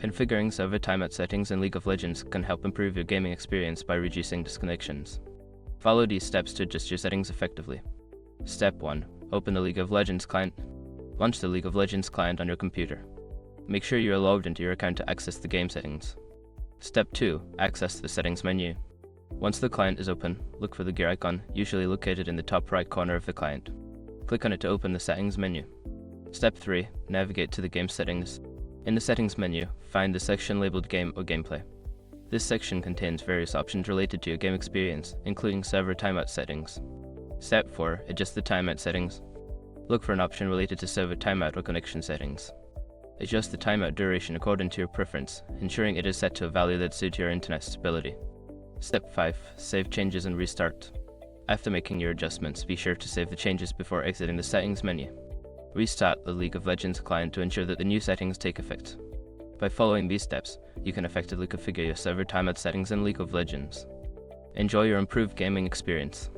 Configuring server timeout settings in League of Legends can help improve your gaming experience by reducing disconnections. Follow these steps to adjust your settings effectively. Step 1. Open the League of Legends client. Launch the League of Legends client on your computer. Make sure you are logged into your account to access the game settings. Step 2. Access the settings menu. Once the client is open, look for the gear icon, usually located in the top right corner of the client. Click on it to open the settings menu. Step 3. Navigate to the game settings. In the settings menu, find the section labeled Game or Gameplay. This section contains various options related to your game experience, including server timeout settings. Step 4. Adjust the timeout settings. Look for an option related to server timeout or connection settings. Adjust the timeout duration according to your preference, ensuring it is set to a value that suits your internet stability. Step 5. Save changes and restart. After making your adjustments, be sure to save the changes before exiting the settings menu. Restart the League of Legends client to ensure that the new settings take effect. By following these steps, you can effectively configure your server timeout settings in League of Legends. Enjoy your improved gaming experience.